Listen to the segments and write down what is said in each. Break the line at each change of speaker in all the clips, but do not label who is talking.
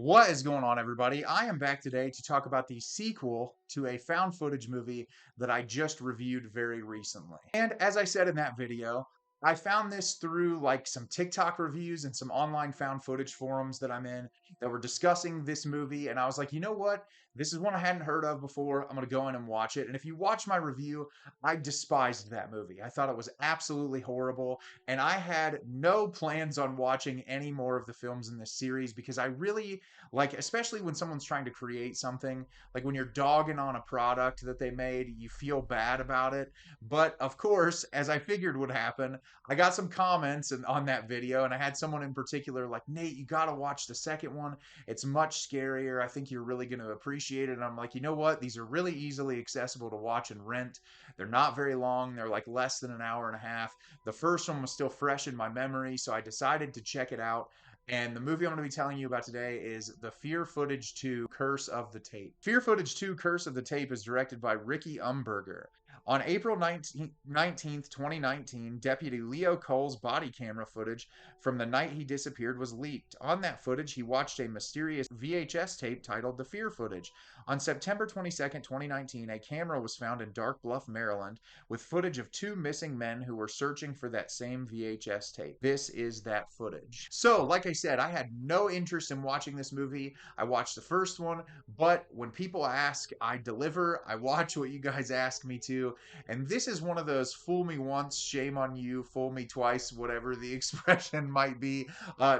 What is going on, everybody? I am back today to talk about the sequel to a found footage movie that I just reviewed very recently. And as I said in that video, I found this through like some TikTok reviews and some online found footage forums that I'm in that were discussing this movie. And I was like, you know what? This is one I hadn't heard of before. I'm going to go in and watch it. And if you watch my review, I despised that movie. I thought it was absolutely horrible. And I had no plans on watching any more of the films in this series because I really like, especially when someone's trying to create something, like when you're dogging on a product that they made, you feel bad about it. But of course, as I figured would happen, I got some comments on that video, and I had someone in particular like, Nate, you got to watch the second one. It's much scarier. I think you're really going to appreciate it. And I'm like, you know what? These are really easily accessible to watch and rent. They're not very long. They're like less than an hour and a half. The first one was still fresh in my memory, so I decided to check it out. And the movie I'm going to be telling you about today is The Fear Footage 2 Curse of the Tape. Fear Footage 2 Curse of the Tape is directed by Ricky Umberger. On April 19th, 2019, Deputy Leo Cole's body camera footage from the night he disappeared was leaked. On that footage, he watched a mysterious VHS tape titled The Fear Footage. On September 22nd, 2019, a camera was found in Dark Bluff, Maryland, with footage of two missing men who were searching for that same VHS tape. This is that footage. So, like I said, I had no interest in watching this movie. I watched the first one, but when people ask, I deliver. I watch what you guys ask me to. And this is one of those fool me once, shame on you, fool me twice, whatever the expression might be.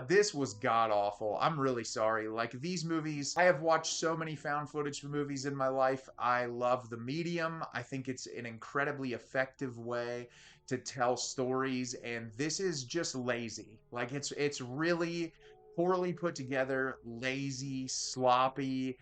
This was god awful. I'm really sorry. Like these movies, I have watched so many found footage movies in my life. I love the medium. I think it's an incredibly effective way to tell stories, and this is just lazy. Like it's really poorly put together, lazy, sloppy,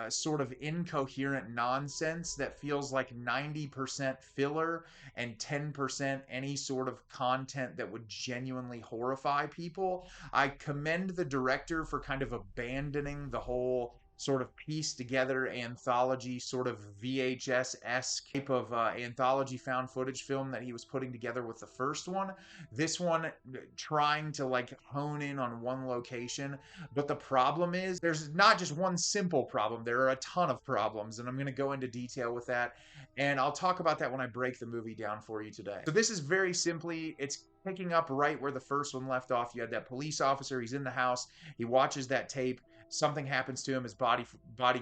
sort of incoherent nonsense that feels like 90% filler and 10% any sort of content that would genuinely horrify people. I commend the director for kind of abandoning the whole sort of piece together anthology, sort of VHS-esque type of anthology found footage film that he was putting together with the first one. This one trying to like hone in on one location. But the problem is there's not just one simple problem, there are a ton of problems, and I'm going to go into detail with that. And I'll talk about that when I break the movie down for you today. So this is very simply, it's picking up right where the first one left off. You had that police officer, he's in the house, he watches that tape, something happens to him, his body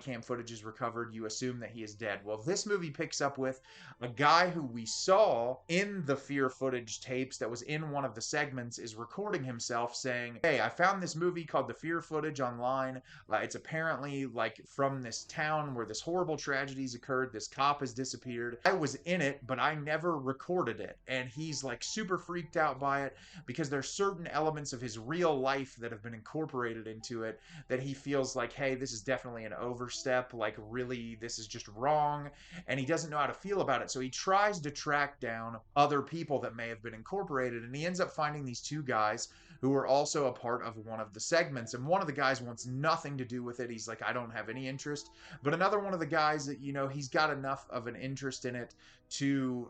cam footage is recovered, you assume that he is dead. Well, this movie picks up with a guy who we saw in the fear footage tapes that was in one of the segments is recording himself saying, hey, I found this movie called The Fear Footage online. It's apparently like from this town where this horrible tragedies occurred, this cop has disappeared. I was in it, but I never recorded it. And he's like super freaked out by it because there's certain elements of his real life that have been incorporated into it that he feels like, hey, this is definitely an overstep, like really this is just wrong, and he doesn't know how to feel about it. So he tries to track down other people that may have been incorporated, and he ends up finding these two guys who are also a part of one of the segments. And one of the guys wants nothing to do with it. He's like, I don't have any interest. But another one of the guys that, you know, he's got enough of an interest in it to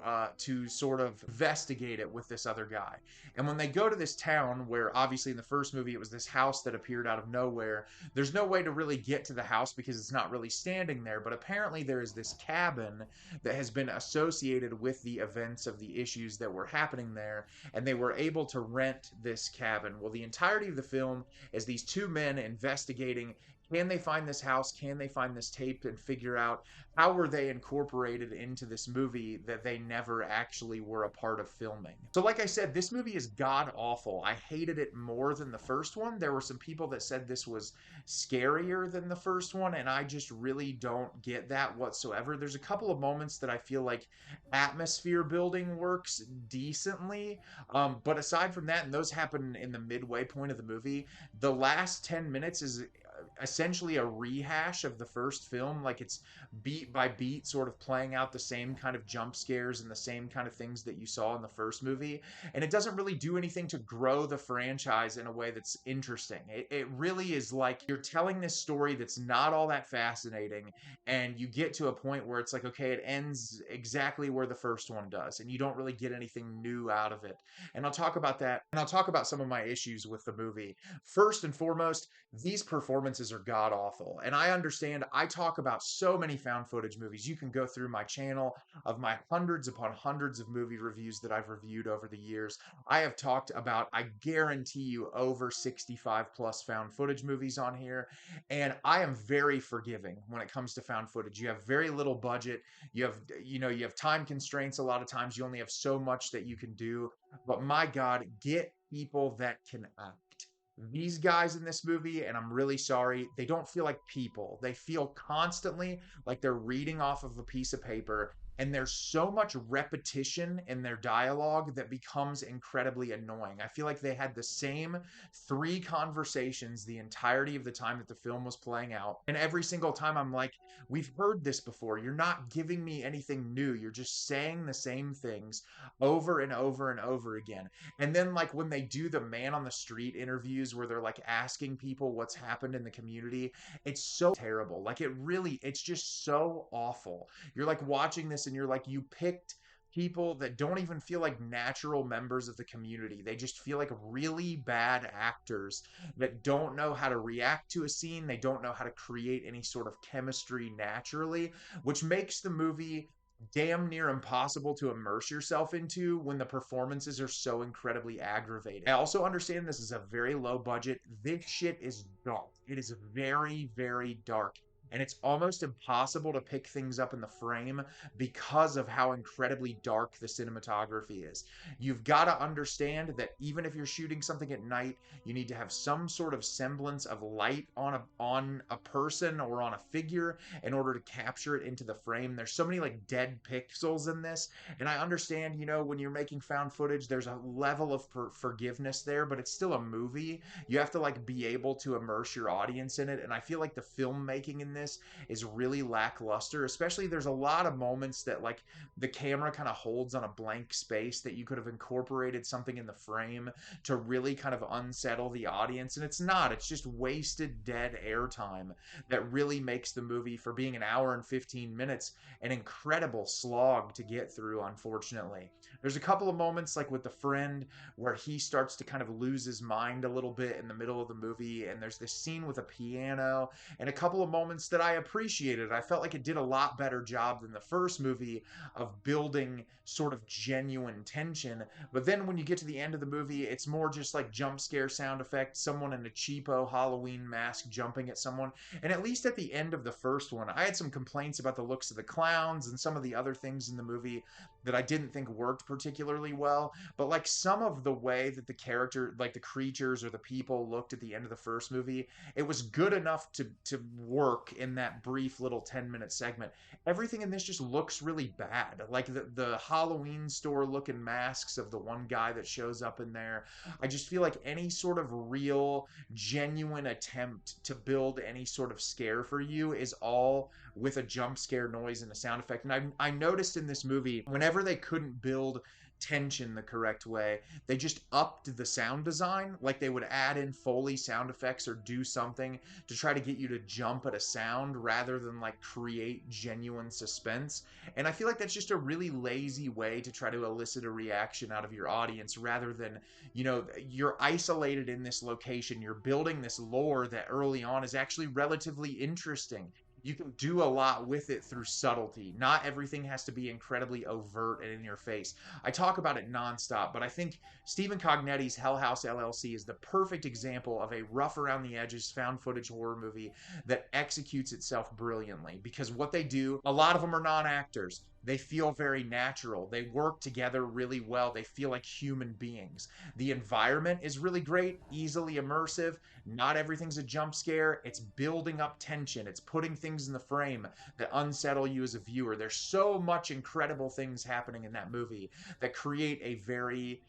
sort of investigate it with this other guy. And when they go to this town, where obviously in the first movie it was this house that appeared out of nowhere, there's no way to really get to the house because it's not really standing there. But apparently there is this cabin that has been associated with the events of the issues that were happening there, and they were able to rent this cabin. Well, the entirety of the film is these two men investigating, can they find this house? Can they find this tape and figure out how were they incorporated into this movie that they never actually were a part of filming? So like I said, this movie is god awful. I hated it more than the first one. There were some people that said this was scarier than the first one, and I just really don't get that whatsoever. There's a couple of moments that I feel like atmosphere building works decently, but aside from that, and those happen in the midway point of the movie, the last 10 minutes is essentially a rehash of the first film. Like it's beat by beat sort of playing out the same kind of jump scares and the same kind of things that you saw in the first movie, and it doesn't really do anything to grow the franchise in a way that's interesting. It really is like you're telling this story that's not all that fascinating, and you get to a point where it's like, okay, it ends exactly where the first one does, and you don't really get anything new out of it. And I'll talk about that, and I'll talk about some of my issues with the movie. First and foremost, these performances performances are god awful. And I understand I talk about so many found footage movies. You can go through my channel of my hundreds upon hundreds of movie reviews that I've reviewed over the years. I have talked about, I guarantee you, over 65 plus found footage movies on here. And I am very forgiving when it comes to found footage. You have very little budget. You have time constraints. A lot of times you only have so much that you can do. But my God, get people that can act. These guys in this movie, and I'm really sorry, they don't feel like people. They feel constantly like they're reading off of a piece of paper, and there's so much repetition in their dialogue that becomes incredibly annoying. I feel like they had the same three conversations the entirety of the time that the film was playing out. And every single time I'm like, we've heard this before. You're not giving me anything new. You're just saying the same things over and over and over again. And then, like, when they do the man on the street interviews where they're like asking people what's happened in the community, it's so terrible. Like, it's just so awful. You're like watching this and you're like, you picked people that don't even feel like natural members of the community. They just feel like really bad actors that don't know how to react to a scene. They don't know how to create any sort of chemistry naturally, which makes the movie damn near impossible to immerse yourself into when the performances are so incredibly aggravating. I also understand this is a very low budget. This shit is dark. It is very, very dark. And it's almost impossible to pick things up in the frame because of how incredibly dark the cinematography is. You've got to understand that even if you're shooting something at night, you need to have some sort of semblance of light on a person or on a figure in order to capture it into the frame. There's so many like dead pixels in this, and I understand, when you're making found footage, there's a level of forgiveness there, but it's still a movie. You have to like be able to immerse your audience in it, and I feel like the filmmaking in this is really lackluster. Especially, there's a lot of moments that like the camera kind of holds on a blank space that you could have incorporated something in the frame to really kind of unsettle the audience, and it's not. It's just wasted dead airtime that really makes the movie, for being an hour and 15 minutes, an incredible slog to get through, unfortunately. There's a couple of moments, like with the friend, where he starts to kind of lose his mind a little bit in the middle of the movie, and there's this scene with a piano, and a couple of moments that I appreciated. I felt like it did a lot better job than the first movie of building sort of genuine tension. But then when you get to the end of the movie, it's more just like jump scare sound effects, someone in a cheapo Halloween mask jumping at someone. And at least at the end of the first one, I had some complaints about the looks of the clowns and some of the other things in the movie that I didn't think worked particularly well. But like some of the way that the character, like the creatures or the people, looked at the end of the first movie, it was good enough to work in that brief little 10-minute segment. Everything in this just looks really bad. Like the Halloween store looking masks of the one guy that shows up in there. I just feel like any sort of real, genuine attempt to build any sort of scare for you is all with a jump scare noise and a sound effect. And I noticed in this movie, whenever they couldn't build tension the correct way, they just upped the sound design. Like they would add in Foley sound effects or do something to try to get you to jump at a sound rather than like create genuine suspense. And I feel like that's just a really lazy way to try to elicit a reaction out of your audience, rather than, you're isolated in this location, you're building this lore that early on is actually relatively interesting. You can do a lot with it through subtlety. Not everything has to be incredibly overt and in your face. I talk about it nonstop, but I think Stephen Cognetti's Hell House LLC is the perfect example of a rough around the edges found footage horror movie that executes itself brilliantly. Because what they do, a lot of them are non-actors. They feel very natural. They work together really well. They feel like human beings. The environment is really great, easily immersive. Not everything's a jump scare. It's building up tension. It's putting things in the frame that unsettle you as a viewer. There's so much incredible things happening in that movie that create a very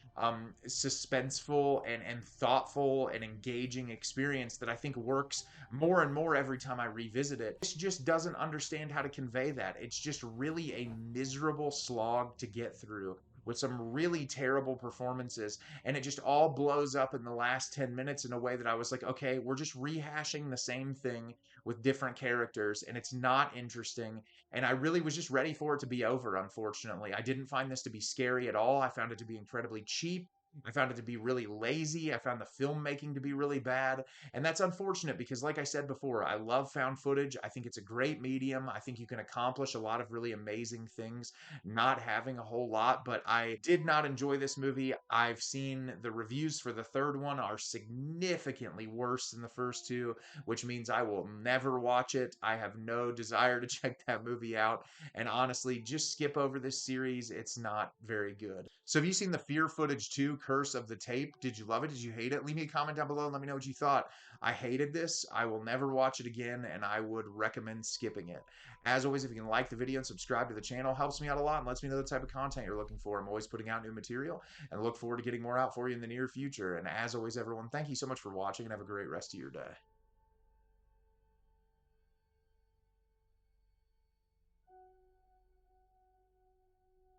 suspenseful and thoughtful and engaging experience that I think works more and more every time I revisit it. This just doesn't understand how to convey that. It's just really a miserable slog to get through, with some really terrible performances, and it just all blows up in the last 10 minutes in a way that I was like, okay, we're just rehashing the same thing with different characters, and it's not interesting. And I really was just ready for it to be over, unfortunately. I didn't find this to be scary at all. I found it to be incredibly cheap. I found it to be really lazy. I found the filmmaking to be really bad. And that's unfortunate because, like I said before, I love found footage. I think it's a great medium. I think you can accomplish a lot of really amazing things not having a whole lot. But I did not enjoy this movie. I've seen the reviews for the third one are significantly worse than the first two, which means I will never watch it. I have no desire to check that movie out. And honestly, just skip over this series. It's not very good. So have you seen the Fear Footage 2 Curse of the Tape? Did you love it? Did you hate it? Leave me a comment down below and let me know what you thought. I hated this. I will never watch it again, and I would recommend skipping it. As always, if you can like the video and subscribe to the channel, helps me out a lot and lets me know the type of content you're looking for. I'm always putting out new material and look forward to getting more out for you in the near future. And as always, everyone, thank you so much for watching and have a great rest of your day.